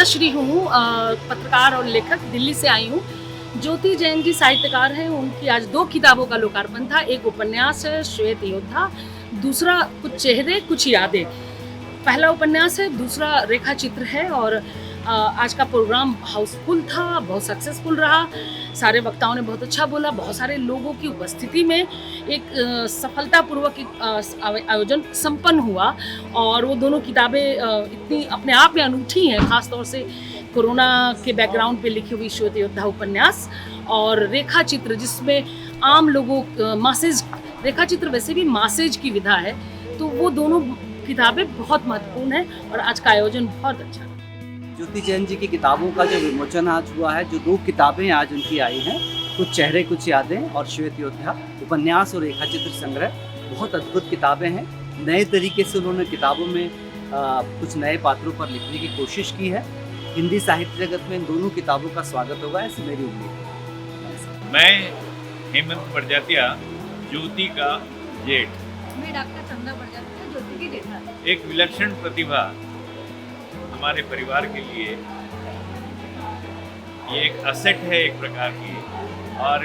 श्री हूँ, पत्रकार और लेखक, दिल्ली से आई हूँ। ज्योति जैन जी साहित्यकार हैं, उनकी आज 2 किताबों का लोकार्पण था। एक उपन्यास है श्वेत योद्धा, दूसरा कुछ चेहरे कुछ यादें। पहला उपन्यास है, दूसरा रेखा चित्र है और आज का प्रोग्राम हाउसफुल था, बहुत सक्सेसफुल रहा। सारे वक्ताओं ने बहुत अच्छा बोला, बहुत सारे लोगों की उपस्थिति में एक सफलतापूर्वक आयोजन संपन्न हुआ और वो दोनों किताबें इतनी अपने आप में अनूठी हैं, खास तौर से कोरोना के बैकग्राउंड पे लिखी हुई श्वेत योद्धा उपन्यास और रेखा चित्र, जिसमें आम लोगों मासेज, रेखा चित्र वैसे भी मासेज की विधा है, तो वो दोनों किताबें बहुत महत्वपूर्ण हैं और आज का आयोजन बहुत अच्छा। ज्योति जैन जी की किताबों का जो विमोचन आज हुआ है, जो 2 किताबें आज उनकी आई हैं, कुछ चेहरे कुछ यादें और श्वेत योद्धा, उपन्यास और रेखा चित्र संग्रह, बहुत अद्भुत किताबें हैं। नए तरीके से उन्होंने किताबों में कुछ नए पात्रों पर लिखने की कोशिश की है। हिंदी साहित्य जगत में इन दोनों किताबों का स्वागत होगा, ऐसी मेरी उम्मीद है। मैं हेमंत प्रजातिया, ज्योति का जेठ। मैं डॉक्टर चंदा प्रजातिया, ज्योति की जेठा। एक विलक्षण प्रतिभा हमारे परिवार के लिए ये एक असेट है एक प्रकार की, और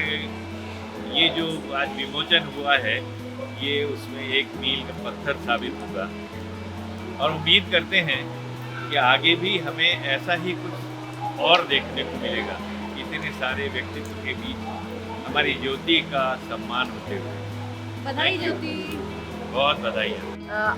ये जो आज विमोचन हुआ है ये उसमें एक मील का पत्थर साबित होगा और उम्मीद करते हैं कि आगे भी हमें ऐसा ही कुछ और देखने को मिलेगा। इतने सारे व्यक्तित्व के बीच हमारी ज्योति का सम्मान होते हुए बधाई ज्योति, बहुत बधाई।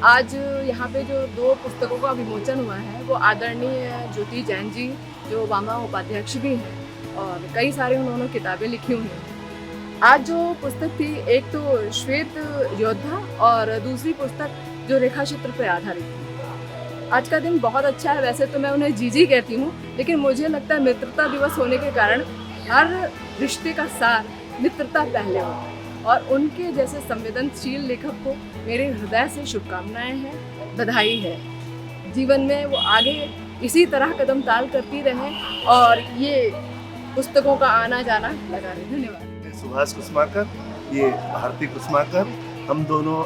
आज यहाँ पे जो 2 पुस्तकों का विमोचन हुआ है वो आदरणीय ज्योति जैन जी, जो वामा उपाध्यक्ष भी हैं और कई सारे उन्होंने किताबें लिखी हुई हैं। आज जो पुस्तक थी, एक तो श्वेत योद्धा और दूसरी पुस्तक जो रेखा चित्र पर आधारित थी। आज का दिन बहुत अच्छा है। वैसे तो मैं उन्हें जीजी कहती हूँ, लेकिन मुझे लगता है मित्रता दिवस होने के कारण हर रिश्ते का सार मित्रता पहले हो, और उनके जैसे संवेदनशील लेखक को मेरे हृदय से शुभकामनाएं हैं, बधाई है। जीवन में वो आगे इसी तरह कदम ताल करती रहें और ये पुस्तकों का आना जाना लगा रहे। धन्यवाद। सुभाष कुसुमाकर, ये भारती कुसुमाकर, हम दोनों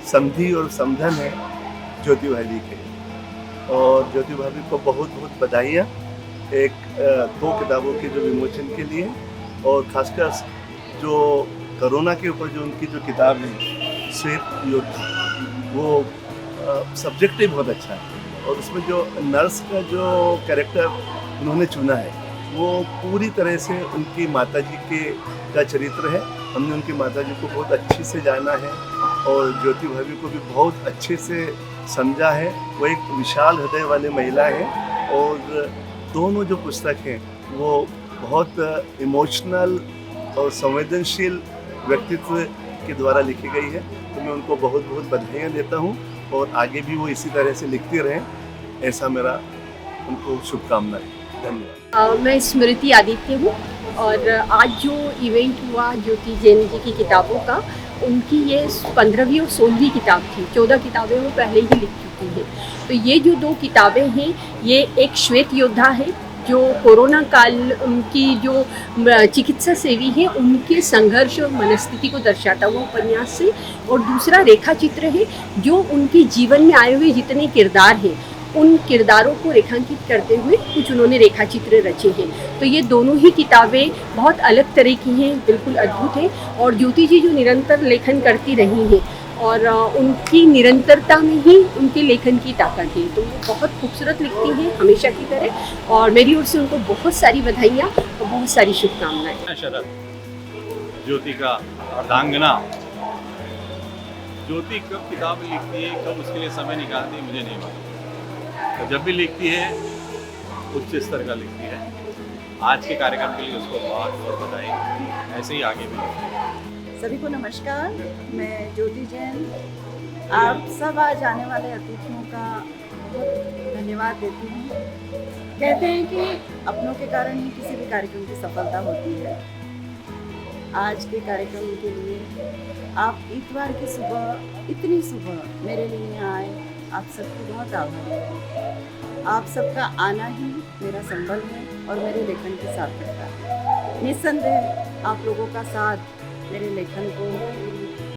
समधी और समधन हैं ज्योति भाभी के, और ज्योति भाभी को बहुत बहुत बधाइयाँ एक 2 किताबों के जो विमोचन के लिए, और खासकर जो कोरोना के ऊपर जो उनकी जो किताब है श्वेत योद्धा, वो सब्जेक्ट ही बहुत अच्छा है और उसमें जो नर्स का जो कैरेक्टर उन्होंने चुना है वो पूरी तरह से उनकी माताजी का चरित्र है। हमने उनकी माताजी को बहुत अच्छे से जाना है और ज्योति भाभी को भी बहुत अच्छे से समझा है। वो एक विशाल हृदय वाली महिला है और दोनों जो पुस्तक हैं वो बहुत इमोशनल और संवेदनशील व्यक्तित्व के द्वारा लिखी गई है, तो मैं उनको बहुत बहुत बधाइयाँ देता हूँ और आगे भी वो इसी तरह से लिखते रहें, ऐसा मेरा उनको शुभकामनाएं। धन्यवाद। मैं स्मृति आदित्य हूँ और आज जो इवेंट हुआ ज्योति जैन जी की किताबों का, उनकी ये 15वीं और 16वीं किताब थी। 14 किताबें वो पहले ही लिख चुकी हैं। तो ये जो 2 किताबें हैं, ये एक श्वेत योद्धा है जो कोरोना काल उनकी जो चिकित्सा सेवी है उनके संघर्ष और मनस्थिति को दर्शाता हुआ उपन्यास से, और दूसरा रेखा चित्र है जो उनके जीवन में आए हुए जितने किरदार हैं उन किरदारों को रेखांकित करते हुए कुछ उन्होंने रेखा चित्र रचे हैं। तो ये दोनों ही किताबें बहुत अलग तरह की हैं, बिल्कुल अद्भुत हैं, और ज्योति जी जो निरंतर लेखन करती रही हैं और उनकी निरंतरता में ही उनके लेखन की ताकत है। तो वो बहुत खूबसूरत लिखती हैं हमेशा की तरह, और मेरी ओर से उनको बहुत सारी बधाइयाँ और बहुत सारी शुभकामनाएं। शरद, ज्योति का अर्धांगना। ज्योति कब किताब लिखती है, कब उसके लिए समय निकालती है, मुझे नहीं मालूम। तो जब भी लिखती है उच्च स्तर का लिखती है। आज के कार्यक्रम के लिए उसको बहुत बहुत बधाई, ऐसे ही आगे भी। सभी को नमस्कार, मैं ज्योति जैन आप सब आज आने वाले अतिथियों का बहुत धन्यवाद देती हूँ। कहते हैं कि अपनों के कारण ही किसी भी कार्यक्रम की सफलता होती है। आज के कार्यक्रम के लिए आप इतवार की सुबह, इतनी सुबह मेरे लिए आए, आप सबको बहुत आभार है। आप सबका आना ही मेरा संबल है और मेरे लेखन की सार्थकता है। निस्संदेह आप लोगों का साथ मेरे लेखन को